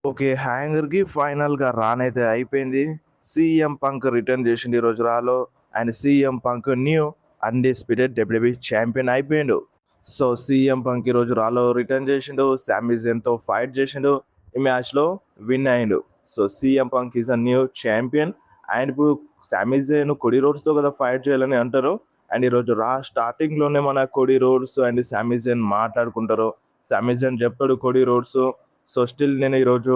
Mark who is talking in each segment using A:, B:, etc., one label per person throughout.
A: Okay. 'హ్యాంగర్‌కి' ఫైనల్‌గా రానైతే అయిపోయింది. CM punk return చేసిండు ఈరోజు రాలో. And CM Punk new undisputed WWE champion అయిపోయిండు. సో, సీఎం పంక్ ఈరోజు రాలో రిటర్న్ చేసిండు. సామీ జెన్‌తో ఫైట్ చేసిండు. ఈ మ్యాచ్‌లో విన్ అయిండు. So, CM punk is a new champion. And ఇప్పుడు సామీ జెన్ కోడీ రోడ్స్‌తో కదా ఫైట్ చేయాలని అంటారు. అండ్ ఈరోజు స్టార్టింగ్‌లోనే మన కోడీ రోడ్స్ అండ్ సామీ జెన్ మాట్లాడుకుంటారు. సామీ జెన్ చెప్తాడు కోడీ రోడ్స్, సో స్టిల్ నేను ఈరోజు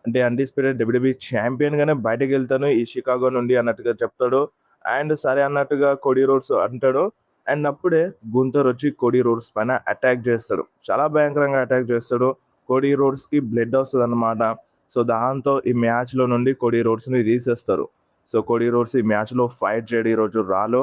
A: అంటే అన్‌డిస్ప్యూటెడ్ డబ్ల్యూడబ్ల్యూఈ ఛాంపియన్‌గానే బయటకెళ్తాను ఈ షికాగో నుండి అన్నట్టుగా చెప్తాడు. అండ్ సరే అన్నట్టుగా కోడీ రోడ్స్ అంటాడు. అండ్ అప్పుడే గుంతర్ వచ్చి కోడీ రోడ్స్ పైన అటాక్ చేస్తాడు. చాలా భయంకరంగా అటాక్ చేస్తాడు. కోడీ రోడ్స్‌కి బ్లడ్ వస్తదనమాట. సో దాంతో ఈ మ్యాచ్‌లో నుండి కోడీ రోడ్స్‌ని తీసేస్తారు. సో కోడీ రోడ్స్ ఈ మ్యాచ్‌లో ఫైట్ చేయడు ఈరోజు రాలో.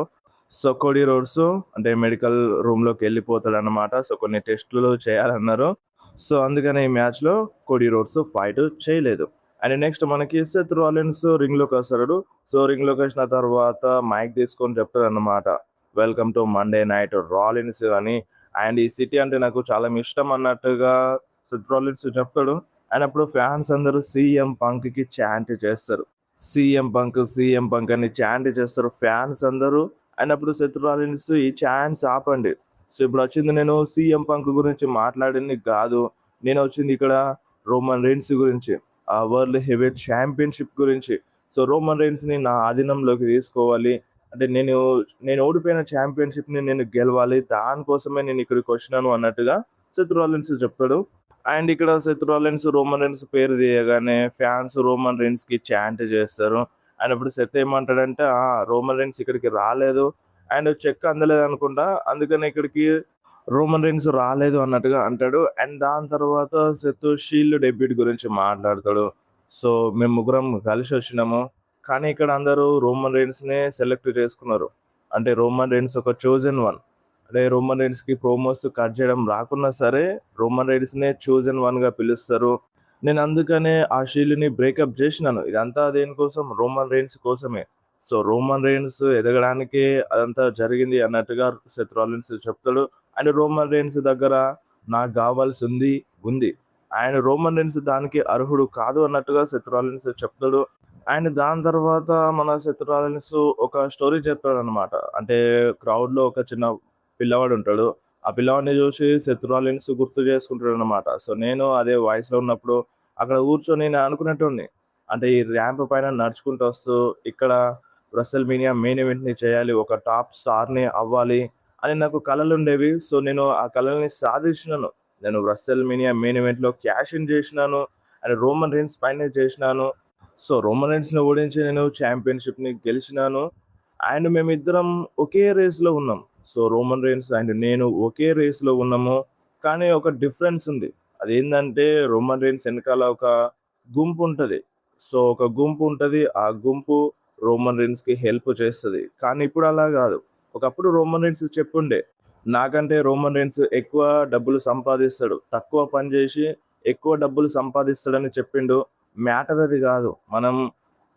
A: సో కోడీ రోడ్స్ అంటే మెడికల్ రూమ్‌లోకి వెళ్ళిపోతాడనమాట. సో కొన్ని టెస్టులు చేయాలన్నారు. సో అందుకనే ఈ మ్యాచ్‌లో కోడీ రోడ్స్ ఫైట్ చేయలేదు. అండ్ నెక్స్ట్ మనకి సెత్ రాలిన్స్ రింగ్‌లోకి వస్తాడు. సో రింగ్‌లోకి వచ్చిన తర్వాత మైక్ తీసుకొని చెప్తాడన్నమాట. Welcome to Monday night Rollins అని. అండ్ ఈ సిటీ అంటే నాకు చాలా ఇష్టం అన్నట్టుగా సెత్ రాలిన్స్ చెప్తాడు. అండ్ అప్పుడు ఫ్యాన్స్ అందరూ సీఎం పంక్‌కి చాంట్ చేస్తారు. సీఎం పంక్ అని చాంట్ చేస్తారు ఫ్యాన్స్ అందరూ. అండ్ అప్పుడు సెత్ రాలిన్స్ ఈ చాంట్స్ ఆపండి. సో ఇప్పుడొచ్చింది నేను సీఎం పంక్ గురించి మాట్లాడనీకి గాదు. నేనొచ్చింది ఇక్కడ రోమన్ రీన్స్ గురించి. వరల్డ్ హెవీవెయిట్ ఛాంపియన్‌షిప్ గురించి. సో రోమన్ రీన్స్‌ని నా ఆధీనంలోకి తీసుకోవాలి. అంటే నేను ఓడిపోయిన ఛాంపియన్‌షిప్‌ని నేను గెలవాలి. దానికోసమే నేను ఇక్కడికొచ్చినాను అన్నట్టుగా సెత్ రాలిన్స్ చెప్తాడు. అండ్ ఇక్కడ సెత్ రాలిన్స్, రోమన్ రీన్స్ పేరు తీయగానే ఫ్యాన్స్ రోమన్ రీన్స్‌కి చాంట్ చేస్తారు. అండ్ అప్పుడు సెత్ ఏమంటాడంటే, రోమన్ రీన్స్ ఇక్కడికి రాలేదు. అండ్ చెక్ అందలేదనుకుంటా. అందుకని ఇక్కడికి రోమన్ రీన్స్ రాలేదు అన్నట్టుగా అంటాడు. అండ్ దాని తర్వాత సెత్ షీల్డ్ డెబ్యూట్ గురించి మాట్లాడతాడు. సో, మేము ముగ్గురం కలిసొచ్చినాము. కానీ ఇక్కడ అందరూ రోమన్ రీన్స్‌నే సెలెక్ట్ చేసుకున్నారు. అంటే రోమన్ రీన్స్ ఒక చోజన్ వన్. అంటే రోమన్ రీన్స్‌కి ప్రోమోస్ కట్ చేయడం రాకున్నా సరే, రోమన్ రీన్స్‌నే చోజన్ వన్‌గా పిలుస్తారు. నేను అందుకనే ఆ షీల్డ్‌ని బ్రేకప్ జేసినాను. ఇదంతా దేనికోసం? రోమన్ రీన్స్ కోసమే. సో, రోమన్ రీన్స్ ఎదగడానికే అదంతా జరిగింది అన్నట్టుగా సెత్ రాలిన్స్ చెప్తాడు. అండ్ రోమన్ రీన్స్ దగ్గర నాకు గావాల్సింది ఉంది. ఆయన రోమన్ రీన్స్ దానికి అర్హుడు కాదు అన్నట్టుగా సెత్ రాలిన్స్ చెప్తాడు. అండ్ దాని తర్వాత మన సెత్ రాలిన్స్ ఒక స్టోరీ చెప్తాడనమాట. అంటే క్రౌడ్‌లో ఒక చిన్న పిల్లవాడుంటాడు. ఆ పిల్లవాడిని చూసి సెత్ రాలిన్స్ గుర్తు చేసుకుంటాడనమాట. సో, నేను అదే వయసులో ఉన్నప్పుడు అక్కడ కూర్చొని నేను అనుకునేటోడిని. అంటే ఈ ర్యాంప్ పైన నడుచుకుంటూ వస్తూ ఇక్కడ రెసల్‌మేనియా మెయిన్ ఈవెంట్‌ని చేయాలి. ఒక టాప్ స్టార్‌ని అవ్వాలి అని నాకు కలలుండేవి. సో, నేను ఆ కలల్ని సాధించినాను. నేను రెసల్‌మేనియా మెయిన్ ఈవెంట్‌లో క్యాష్ ఇన్ చేసినాను. అండ్ రోమన్ రీన్స్ పైనే చేసినాను. సో, రోమన్ రీన్స్‌ని ఓడించి నేను ఛాంపియన్‌షిప్‌ని గెలిచినాను. అండ్ మేమిద్దరం ఒకే రేస్‌లో ఉన్నాం. సో, రోమన్ రీన్స్ అండ్ నేను ఒకే రేస్‌లో ఉన్నాము. కానీ ఒక డిఫరెన్స్ ఉంది. అదేందంటే రోమన్ రీన్స్ ఎనకాల ఒక గుంపుంటది. సో, ఒక గుంపుంటది. ఆ గుంపు రోమన్ రీన్స్‌కి హెల్ప్ చేస్తది. కానీ ఇప్పుడు అలా గాదు. ఒకప్పుడు రోమన్ రీన్స్ చెప్పుండే, నాకంటే రోమన్ రీన్స్ ఎక్కువ డబ్బులు సంపాదిస్తాడు. తక్కువ పని జేసి ఎక్కువ డబ్బులు సంపాదిస్తాడని చెప్పిండు. మ్యాటర్ అది గాదు. మనం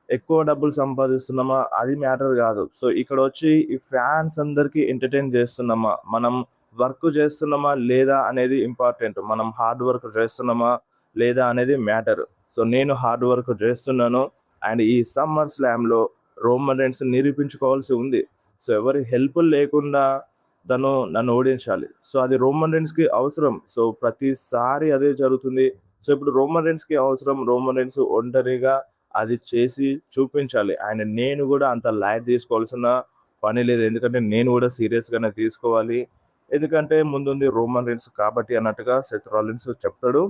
A: ఎక్కువ డబ్బులు సంపాదిస్తున్నామా అది మ్యాటర్ గాదు. సో, ఇక్కడొచ్చి ఈ ఫ్యాన్స్ అందరికి ఎంటర్‌టైన్ జేస్తున్నామా? మనం వర్క్ చేస్తున్నామా లేదా అనేది ఇంపార్టెంట్. మనం హార్డ్ వర్క్ చేస్తున్నామా లేదా అనేది మ్యాటర్. సో, నేను హార్డ్ వర్క్ చేస్తున్నాను. అండ్ ఈ సమ్మర్ స్లామ్‌లో రోమన్ రీన్స్ నిరూపించుకోవాల్సి ఉంది. సో, ఎవరి హెల్ప్ లేకుండా నన్ను ఓడించాలి. సో, అది రోమన్ రీన్స్‌కి అవసరం. సో, ప్రతిసారి అదే జరుగుతుంది. సో, ఇప్పుడు రోమన్ రీన్స్‌కి అవసరం. రోమన్ రీన్స్ ఒంటరిగా అది చేసి చూపించాలి. అండ్ నేను గూడా అంత లైట్ తీసుకోవాల్సిన పని లేదు. ఎందుకంటే నేను గూడా సీరియస్‌గానే తీసుకోవాలి. ఎందుకంటే ముందుంది రోమన్ రీన్స్ కాబట్టి అన్నట్టుగా సెత్ రాలిన్స్ చెప్తాడు.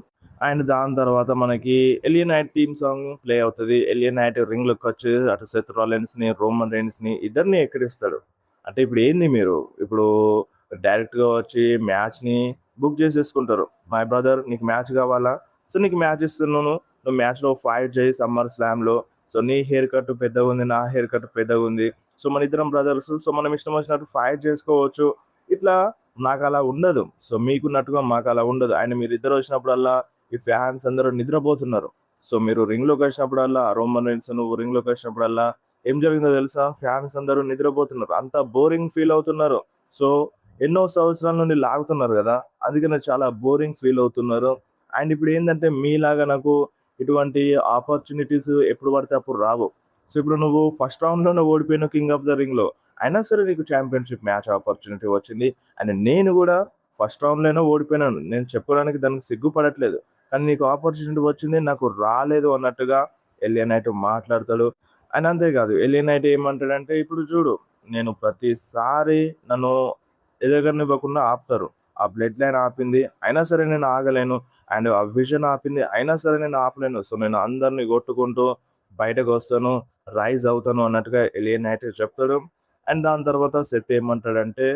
A: అండ్ దాని తర్వాత మనకి ఎలియనైట్ థీమ్ సాంగ్ ప్లే అవుతది. ఎలియనైట్ రింగ్‌లోకొచ్చి అటు సెత్ రాలిన్స్‌ని, రోమన్ రీన్స్‌ని ఇద్దరిని ఎక్కిరిస్తాడు. అంటే ఇప్పుడు ఏంది మీరు? ఇప్పుడు డైరెక్ట్‌గా వచ్చి మ్యాచ్‌ని బుక్ చేసేసుకుంటారు. మై బ్రదర్ నీకు మ్యాచ్ కావాలా? సో, నీకు మ్యాచ్ ఇస్తున్నాను. నువ్వు మ్యాచ్‌లో ఫైట్ చేయి సమ్మర్ స్లామ్‌లో. సో, నీ హెయిర్ కట్ పెద్దగుంది. నా హెయిర్ కట్ పెద్దగుంది. సో, మనిద్దరం బ్రదర్స్. సో, మనం ఇష్టం వచ్చినట్టు ఫైట్ చేసుకోవచ్చు. ఇట్లా నాకలా ఉండదు. సో, మీకున్నట్టుగా మాకలా ఉండదు. అండ్ మీరిద్దరు వచ్చినప్పుడల్లా ఈ ఫ్యాన్స్ అందరూ నిద్రపోతున్నారు. సో, మీరు రింగ్‌లోకొచ్చినప్పుడల్లా రోమన్ రీన్స్ నువ్వు రింగ్‌లోకొచ్చినప్పుడల్లా ఏం జరిగిందో తెలుసా? ఫ్యాన్స్ అందరూ నిద్రపోతున్నారు. అంత బోరింగ్ ఫీల్ అవుతున్నారు. సో, ఎన్నో సంవత్సరాల నుండి లాగుతున్నారు గదా! అందుకనే చాలా బోరింగ్ ఫీల్ అవుతున్నారు. అండ్ ఇప్పుడేందంటే మీలాగా నాకు ఇటువంటి ఆపర్చునిటీస్ ఎప్పుడు పడితే అప్పుడు రావు. సో, ఇప్పుడు నువ్వు ఫస్ట్ రౌండ్‌లోనే ఓడిపోయినావు 'కింగ్ ఆఫ్ ద రింగ్‌లో'. అయినా సరే నీకు ఛాంపియన్‌షిప్ మ్యాచ్ ఆపర్చునిటీ వచ్చింది. అండ్ నేను గూడా ఫస్ట్ రౌండ్‌లోనే ఓడిపోయినాను. నేను చెప్పుకోవడానికి దానికి సిగ్గుపడట్లేదు. కానీ నీకు ఆపర్చునిటీ వచ్చింది. నాకు రాలేదు అన్నట్టుగా ఎలియా నైట్ మాట్లాడతాడు. అండ్ అంతేకాదు ఎలియా నైట్ ఏమంటాడంటే, ఇప్పుడు చూడు నేను ప్రతిసారి నన్ను ఎదగనివ్వకుండా ఆపుతారు. ఆ బ్లడ్ లైన్ ఆపింది. అయినా సరే నేను ఆగలేను. అండ్ ఆ విజన్ ఆపింది. అయినా సరే నేను ఆపలేను. సో, నేను అందరిని కొట్టుకుంటూ బయటకొస్తాను. రైజ్ అవుతాను అన్నట్టుగా ఎలియా నైట్ చెప్తాడు. అండ్ దాని తర్వాత సెత్ ఏమంటాడంటే,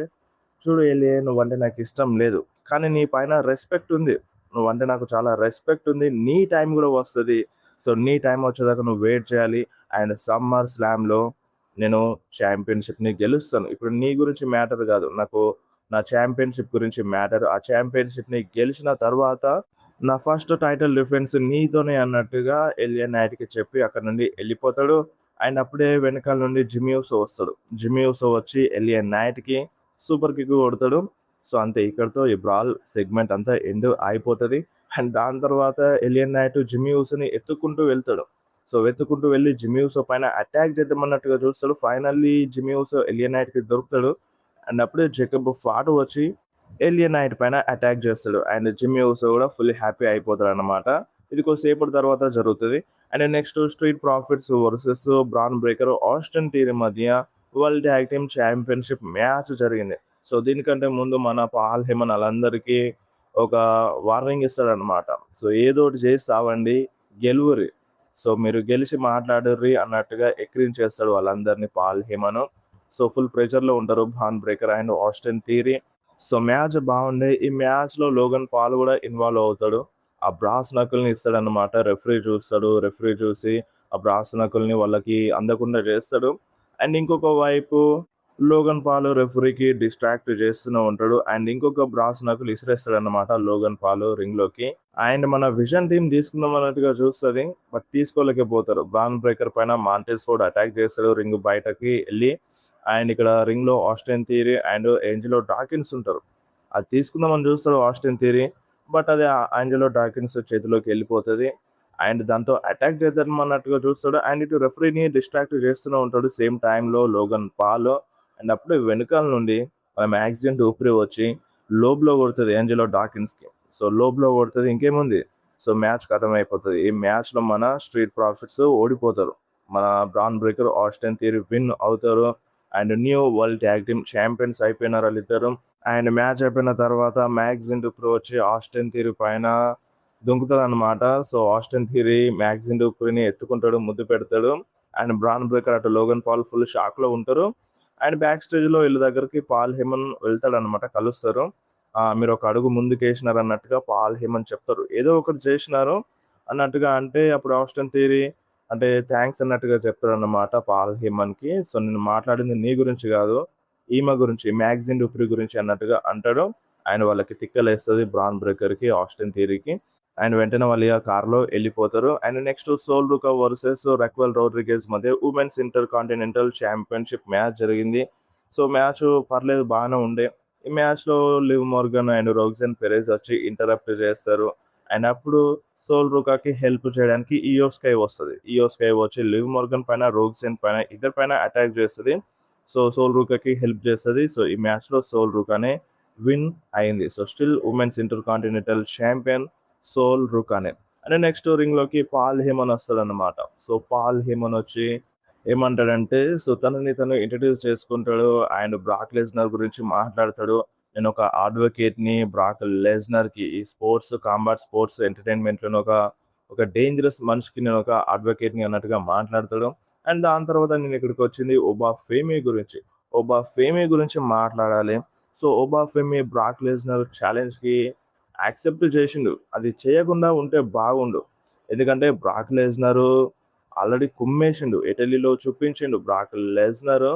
A: చూడు ఎలియా నువ్వంటే నాకిష్టం లేదు. కానీ నీ పైన రెస్పెక్ట్ ఉంది. నువ్వంటే నాకు చాలా రెస్పెక్ట్ ఉంది. నీ టైం గూడా వస్తది. సో, నీ టైం వచ్చేదాకా నువ్వు వెయిట్ చేయాలి. అండ్ సమ్మర్ స్లామ్‌లో నేను ఛాంపియన్‌షిప్‌ని గెలుస్తాను. ఇప్పుడు నీ గురించి మ్యాటర్ గాదు. నాకు నా ఛాంపియన్‌షిప్ గురించి మ్యాటర్. ఆ ఛాంపియన్‌షిప్‌ని గెలిచిన తర్వాత నా ఫస్ట్ టైటిల్ డిఫెన్స్ నీతోనే అన్నట్టుగా ఎలియా నైట్‌కి చెప్పి అక్కడి నుండి ఎళ్ళిపోతాడు. అండ్ అప్పుడే వెనకాల నుండి జిమ్మీ ఊసో వస్తాడు. జిమ్మీ ఊసో వచ్చి ఎలియా నైట్‌కి సూపర్ కిక్ కొడతాడు. సో, అంతే ఇక్కడితో ఈ బ్రాల్ సెగ్మెంట్ అంతా ఎండ్ అయిపోతది. అండ్ దాని తర్వాత ఎలియన్ నైట్ జిమ్మీ ఊసోని ఎత్తుకుంటూ వెళ్తాడు. సో, వెతుక్కుంటూ వెళ్లి జిమ్మీ ఊసో పైన అటాక్ చేద్దామన్నట్టుగా చూస్తాడు. ఫైనల్లీ జిమ్మీ ఊసో ఎలియన్ నైట్‌కి దొరుకుతాడు. అండ్ అప్పుడే జేకబ్ ఫాటు వచ్చి ఎలియన్ నైట్ పైన అటాక్ చేస్తాడు. అండ్ జిమ్మీ ఊసో కూడా ఫుల్ హ్యాపీ అయిపోతాడన్నమాట. ఇది కొద్దిసేపటి తర్వాత జరుగుతది. And next Street Profits versus Bron Breakker, Austin Theory మధ్య world tag team championship match జరిగింది. సో, దీనికంటే ముందు మన పాల్ హెమన్ ఆళ్ళందరికీ ఒక వార్నింగ్ ఇస్తాడన్నమాట. సో, ఏదోకటి చేసి సావండి, గెలువురి. సో, మీరు గెలిచి మాట్లాడుర్రి అన్నట్టుగా ఎక్కిరించేస్తాడు వాళ్ళందరిని పాల్ హెమన్. సో, ఫుల్ ప్రెషర్‌లో ఉంటారు bran breaker and Austin theory. So, match బాగుండే. ఈ మ్యాచ్‌లో లోగన్ పాల్ గూడా ఇన్వాల్వ్ అవుతాడు. ఆ బ్రాస్ నకుల్‌ని ఇస్తాడన్నమాట. రెఫరీ చూస్తాడు. రెఫరీ చూసి ఆ బ్రాస్ నకుల్‌ని వాళ్ళకి అందకుండా చేస్తాడు. అండ్ ఇంకొక వైపు లోగన్ పాల్ రెఫరీకి డిస్ట్రాక్ట్ చేస్తూనే ఉంటాడు. అండ్ ఇంకొక బ్రాస్ నకుల్ ఇసిరేస్తాడన్నమాట లోగన్ పాల్ రింగ్‌లోకి. అండ్ మన విజన్ టీమ్ తీసుకుందాం అన్నట్టుగా చూస్తది. బట్ తీసుకోలేకపోతారు. బ్రాన్ బ్రేకర్ పైన మాంటెస్ ఫోర్డ్ అటాక్ చేస్తాడు రింగ్ బయటకి ఎళ్లి. అండ్ ఇక్కడ రింగ్‌లో Austin Theory and Angelo Dawkins ఉంటారు. అది తీసుకుందామని చూస్తాడు ఆస్టిన్ థియరీ. బట్ అది ఏంజెలో డాకిన్స్ చేతిలోకి ఎళ్ళిపోతది. అండ్ దాంతో అటాక్ చేద్దామన్నట్టుగా చూస్తాడు. అండ్ ఇటు రెఫరీని డిస్ట్రాక్ట్ చేస్తూనే ఉంటాడు. సేమ్ టైమ్‌లో లోగన్ పాల్. అండ్ అప్పుడే వెనకాల నుండి మన మ్యాగ్జిన్ డూప్రీ వచ్చి లో బ్లో కొడతది ఏంజెలో డాకిన్స్‌కి. సో, లో బ్లో కొడతది. ఇంకేముంది సో, మ్యాచ్ ఖతమైపోతది. ఈ మ్యాచ్‌లో మన స్ట్రీట్ ప్రాఫిట్స్ ఓడిపోతారు. మన Bron Breakker, Austin Theory win అవుతారు. And new world tag team champions అయిపోయినారు ఆళ్ళిద్దరు. అండ్ మ్యాచ్ అయిపోయిన తర్వాత మ్యాగ్జిన్ డూప్రీ వచ్చి ఆస్టిన్ థియరీ పైన దుంకుతదనమాట. సో, ఆస్టిన్ థియరీ మ్యాగ్జిన్ డూప్రీని ఎత్తుకుంటాడు, ముద్దు పెడతాడు. అండ్ బ్రాన్ బ్రేకర్ అటు లోగన్ పాల్ ఫుల్ షాక్‌లో ఉంటారు. అండ్ బ్యాక్ స్టేజ్‌లో వీళ్ళ దగ్గరికి పాల్ హెమన్ వెళ్తాడనమాట. కలుస్తారు. మీరొక అడుగు ముందుకేసినారన్నట్టుగా పాల్ హెమన్ చెప్తారు. ఏదో ఒకటి చేసినారు అన్నట్టుగా అంటే అప్పుడు ఆస్టిన్ థియరీ అంటే థాంక్స్ అన్నట్టుగా చెప్తాడన్నమాట పాల్ హెమన్‌కి. సో, నేను మాట్లాడింది నీ గురించి గాదు. ఈమె గురించి మ్యాగ్జిన్ డూప్రీ గురించి అన్నట్టుగా అంటాడు. అండ్ వాళ్ళకి తిక్కలేస్తది బ్రాన్ బ్రేకర్‌కి, ఆస్టిన్ థియరీకి. అండ్ వెంటనే వాళ్ళు ఇగ కార్‌లో ఎళ్ళిపోతారు. And next Sol Ruca versus Raquel Rodriguez మధ్య women's intercontinental championship match జరిగింది. సో, మ్యాచ్ పర్లేదు బాగానే ఉండే. ఈ మ్యాచ్‌లో Liv Morgan and Roxanne Perez వచ్చి ఇంటరప్ట్ చేస్తారు. అండ్ అప్పుడు సోల్ రుకాకి హెల్ప్ చేయడానికి ఇయో స్కై వస్తది. ఇయో స్కై వచ్చి లివ్ మోర్గన్ పైన, రోగ్జెన్ పైన ఇద్దరి పైన అటాక్ చేస్తది. సో, సోల్ రుకాకి హెల్ప్ చేస్తది. సో, ఈ మ్యాచ్‌లో సోల్ రుకానే విన్ అయింది. So, still women's intercontinental champion Sol రుకానే. అండ్ నెక్స్ట్ రింగ్‌లోకి పాల్ హెమన్ వస్తాడన్నమాట. సో, పాల్ హెమన్ వచ్చి ఏమంటాడంటే సో, తనని తను ఇంట్రొడ్యూస్ చేసుకుంటాడు. అండ్ బ్రాక్ లెస్నర్ గురించి మాట్లాడతాడు. నేనొక అడ్వకేట్‌ని బ్రాక్ లెస్నర్‌కి ఈ స్పోర్ట్స్ కాంబాట్ స్పోర్ట్స్ ఎంటర్‌టైన్‌మెంట్‌లోని ఒక డేంజరస్ మనిషికి నేనొక అడ్వకేట్‌ని అన్నట్టుగా మాట్లాడతాడు. అండ్ దాని తర్వాత నేనిక్కడికొచ్చింది ఒబా ఫేమీ గురించి. ఒబా ఫేమీ గురించి మాట్లాడాలి. సో, ఒబా ఫేమీ బ్రాక్ లెస్నర్ ఛాలెంజ్‌కి యాక్సెప్ట్ చేసిండు. అది చేయకుండా ఉంటే బాగుండు. ఎందుకంటే బ్రాక్ లెస్నరు ఆల్రెడీ కుమ్మేసిండు. ఇటలీలో చూపించిండు. Brock Lesnar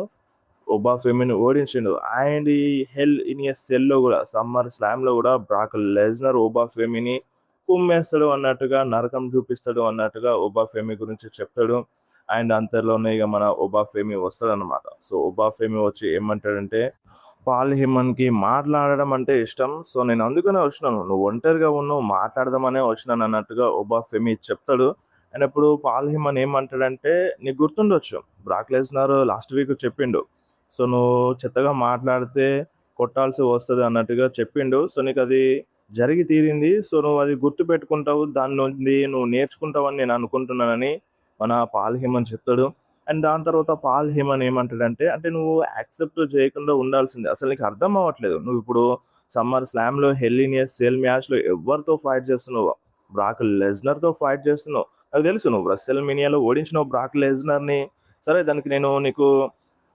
A: ఒబా ఫెమిని ఓడించిండు. అండ్ ఈ హెల్ ఇన్ ఎ సెల్‌లో గూడా సమ్మర్ స్లామ్‌లో గూడా బ్రాక్ లెస్నర్ ఒబా ఫెమిని కుమ్మేస్తాడు అన్నట్టుగా, నరకం చూపిస్తాడు అన్నట్టుగా ఒబా ఫెమి గురించి చెప్తాడు. అండ్ అంతలోనే ఇగ మన ఒబా ఫెమి వస్తాడన్నమాట. సో, ఒబా ఫెమి వచ్చి ఏమంటాడంటే పాల్ హెమన్‌కి మాట్లాడడం అంటే ఇష్టం. సో, నేను అందుకనే వచ్చినాను. నువ్వు ఒంటరిగా ఉన్నావు మాట్లాడదామనే వచ్చినాను అన్నట్టుగా ఒబా ఫెమి చెప్తాడు. అండ్ ఇప్పుడు పాల్ హేమన్ ఏమంటాడంటే, నీకు గుర్తుండొచ్చు బ్రాక్ లెస్నర్ లాస్ట్ వీక్ చెప్పిండు. సో, నువ్వు చెత్తగా మాట్లాడితే కొట్టాల్సి వస్తది అన్నట్టుగా చెప్పిండు. సో, నీకది జరిగి తీరింది. సో, నువ్వది గుర్తుపెట్టుకుంటావు. దాని నుండి నువ్వు నేర్చుకుంటావని నేను అనుకుంటున్నానని మన పాల్ హేమన్ చెప్తాడు. అండ్ దాని తర్వాత పాల్ హేమన్ ఏమంటాడంటే, అంటే నువ్వు యాక్సెప్ట్ చేయకుండా ఉండాల్సిందే. అసలు నీకు అర్థం అవ్వట్లేదు. నువ్విప్పుడు సమ్మర్ స్లామ్‌లో హెల్ ఇన్ ఎ సెల్ మ్యాచ్‌లో ఎవరితో ఫైట్ చేస్తున్నావో, బ్రాక్ లెస్నర్‌తో ఫైట్ చేస్తున్నావు. నాకు తెలుసు నువ్వు రెస్సెల్ మీనియాలో ఓడించినావు బ్రాక్ లెస్నర్‌ని. సరే దానికి నేను నీకు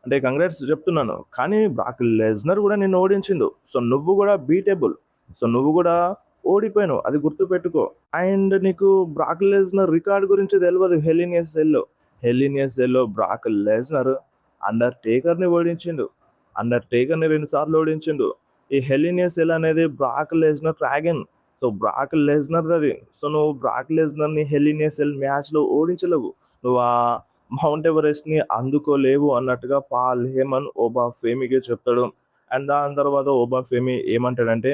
A: అంటే కంగ్రాట్స్ చెప్తున్నాను. కానీ బ్రాక్ లెస్నర్ గూడా నిన్ను ఓడించిండు. సో, నువ్వు గూడా బీటబుల్. సో, నువ్వు గూడా ఓడిపోయినావు. అది గుర్తుపెట్టుకో. అండ్ నీకు బ్రాక్ లెస్నర్ రికార్డ్ గురించి తెలవదు హెల్ ఇన్ ఎ సెల్‌లో. హెల్ ఇన్ ఎ సెల్‌లో బ్రాక్ లెస్నర్ అండర్ టేకర్‌ని ఓడించిండు. అండర్ టేకర్‌ని 2 సార్లు ఓడించిండు. ఈ హెల్ ఇన్ ఎ సెల్ అనేది బ్రాక్ లెస్నర్ డ్రాగన్. సో, బ్రాక్ లెస్నర్‌దది. సో, నువ్వు Brock లెస్నర్‌ని hell in a cell మ్యాచ్‌లో ఓడించలేవు. నువ్వు ఆ మౌంట్ ఎవరెస్ట్‌ని అందుకోలేవు అన్నట్టుగా పాల్ హేమన్ ఓబా ఫేమీకి చెప్తాడు. అండ్ దాని తర్వాత ఓబా ఫేమీ ఏమంటాడంటే,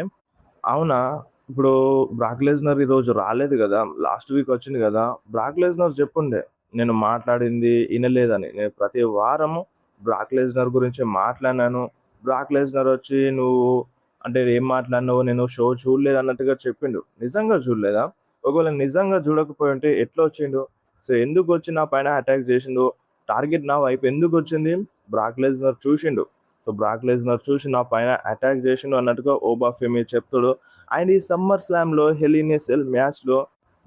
A: అవునా! ఇప్పుడు బ్రాక్ లెస్నర్ ఈరోజు రాలేదు గదా! లాస్ట్ వీక్ వచ్చింది గదా! బ్రాక్ లెస్నర్ చెప్పుండే నేను మాట్లాడింది ఇనలేదని. నేను ప్రతి వారము బ్రాక్ లెస్నర్ గురించి మాట్లాడినాను. బ్రాక్ లెస్నర్ వచ్చి నువ్వు అంటే ఏం మాట్లాడినావో నేను షో చూడలేదు అన్నట్టుగా చెప్పిండు. నిజంగా చూడలేదా? ఒకవేళ నిజంగా చూడకపోయుంటే ఎట్లొచ్చిండు? సో, ఎందుకొచ్చి నా పైన అటాక్ చేసిండు? టార్గెట్ నా వైపు ఎందుకొచ్చింది? బ్రాక్ లెస్నర్ చూసిండు. సో, బ్రాక్ లెస్నర్ చూసి నా పైన అటాక్ చేసిండు అన్నట్టుగా ఓబా ఫెమీ చెప్తాడు. అండ్ ఈ సమ్మర్ స్లామ్‌లో హెల్ ఇన్ ఎ సెల్ మ్యాచ్‌లో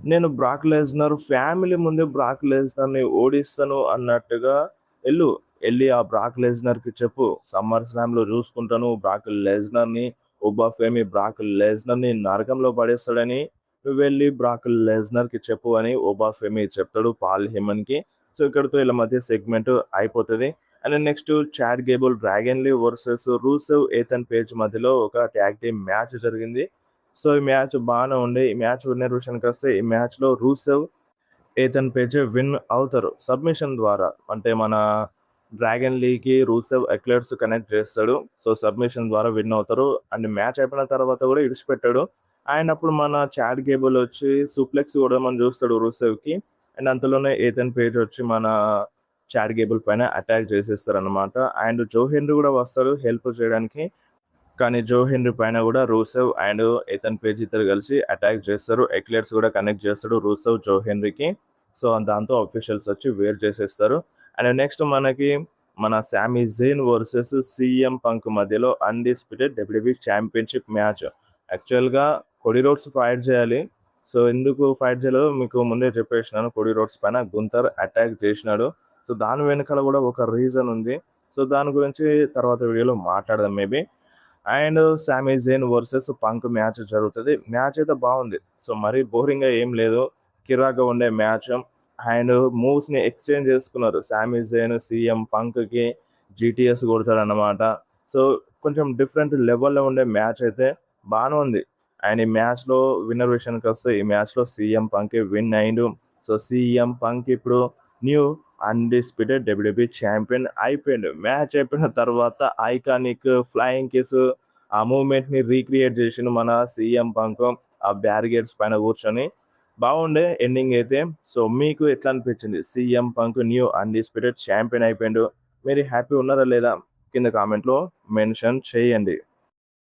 A: నేను బ్రాక్ లెస్నర్ ఫ్యామిలీ ముందే బ్రాక్ లెస్నర్‌ని ఓడిస్తాను అన్నట్టుగా ఎళ్ళు. ఎళ్లి ఆ బ్రాక్ లెస్నర్‌కి చెప్పు. సమ్మర్ స్లామ్‌లో చూసుకుంటాను బ్రాక్ లెస్నర్‌ని. ఓబా ఫెమీ బ్రాక్ లెస్నర్‌ని నరకంలో పడేస్తాడని నువ్వెళ్ళి బ్రాక్ లెస్నర్‌కి చెప్పు అని ఓబా ఫెమీ చెప్తాడు పాల్ హేమన్‌కి. సో, ఇక్కడితో ఈళ్ళ మధ్య సెగ్మెంట్ అయిపోతది. And next Chad Gable, Dragon Lee versus Rusev, Ethan Page మధ్యలో ఒక ట్యాగ్ టీమ్ మ్యాచ్ జరిగింది. సో, ఈ మ్యాచ్ బానే ఉండే. ఈ మ్యాచ్ విన్నర్ విషయానికొస్తే ఈ మ్యాచ్‌లో రూసెవ్, ఏథన్ పేజ్ విన్ అవుతారు సబ్మిషన్ ద్వారా. అంటే మన డ్రాగన్ లీకి రూసెవ్ ఎక్లర్స్ కనెక్ట్ చేస్తాడు. సో, సబ్మిషన్ ద్వారా విన్ అవుతారు. అండ్ మ్యాచ్ అయిపోయిన తర్వాత కూడా ఇడిచిపెట్టాడు. అండ్ అప్పుడు మన చాడ్ గేబుల్ వచ్చి సూప్లెక్స్ కొడదామని చూస్తాడు రూసెవ్‌కి. అండ్ అంతలోనే ఏథన్ పేజ్ వచ్చి మన చాడ్ గేబుల్ పైన అటాక్ చేసేస్తారనమాట. అండ్ జో హెన్రీ కూడా వస్తాడు హెల్ప్ చేయడానికి. కానీ జో హెన్రీ పైన కూడా రూసెవ్ అండ్ ఏథన్ పేజ్ ఇద్దరు కలిసి అటాక్ చేస్తారు. ఎక్లెర్స్ కూడా కనెక్ట్ చేస్తాడు రూసెవ్ జో హెన్రీకి. సో, దాంతో అఫీషియల్స్ వచ్చి వేరు చేసేస్తారు. అండ్ నెక్స్ట్ మనకి మన సామీ జేన్ వర్సెస్ సీఎం పంక్ మధ్యలో అన్‌డిస్ప్యూటెడ్ డబ్ల్యూడబ్ల్యూఈ ఛాంపియన్‌షిప్ మ్యాచ్. యాక్చువల్‌గా కోడీ రోడ్స్ ఫైట్ చేయాలి. సో, ఎందుకు ఫైట్ చేయలేదో మీకు ముందే చెప్పేసినాను. కోడీ రోడ్స్ పైన గుంతర్ అటాక్ చేసినాడు. సో, దాని వెనకాల కూడా ఒక రీజన్ ఉంది. సో, దాని గురించి తర్వాత వీడియోలో మాట్లాడదాం మేబీ. అండ్ సామీ జేన్ వర్సెస్ పంక్ మ్యాచ్ జరుగుతది. మ్యాచ్ అయితే బాగుంది. సో, మరీ బోరింగ్‌గా ఏం లేదు. కిరాక్‌గా ఉండే మ్యాచ్. అండ్ మూవ్స్‌ని ఎక్స్‌చేంజ్ చేసుకున్నారు. సామీ జేన్ సీఎం పంక్‌కి జీటీఎస్ కొడతాడన్నమాట. సో, కొంచెం డిఫరెంట్ లెవెల్‌లో ఉండే మ్యాచ్ అయితే బానే ఉంది. అండ్ ఈ మ్యాచ్‌లో విన్నర్ విషయానికొస్తే ఈ మ్యాచ్‌లో సీఎం పంక్ విన్ అయిండు. సో, సీఎం పంక్ ఇప్పుడు న్యూ అన్‌డిస్ప్యూటెడ్ డబ్ల్యూడబ్ల్యూఈ ఛాంపియన్ అయిపోయిండు. మ్యాచ్ అయిపోయిన తర్వాత ఐకానిక్ ఫ్లయింగ్ కిస్ ఆ మూవ్‌మెంట్‌ని రీక్రియేట్ చేసిండు మన సీఎం పంక్. ఆ బ్యారికేడ్స్ పైన కూర్చొని. బాగుండే ఎండింగ్ అయితే. సో, మీకు ఎట్లా అనిపించింది? CM Punk new undisputed champion అయిపోయిండు. మీరు హ్యాపీ ఉన్నారా లేదా? కింద కామెంట్‌లో మెన్షన్ చేయండి.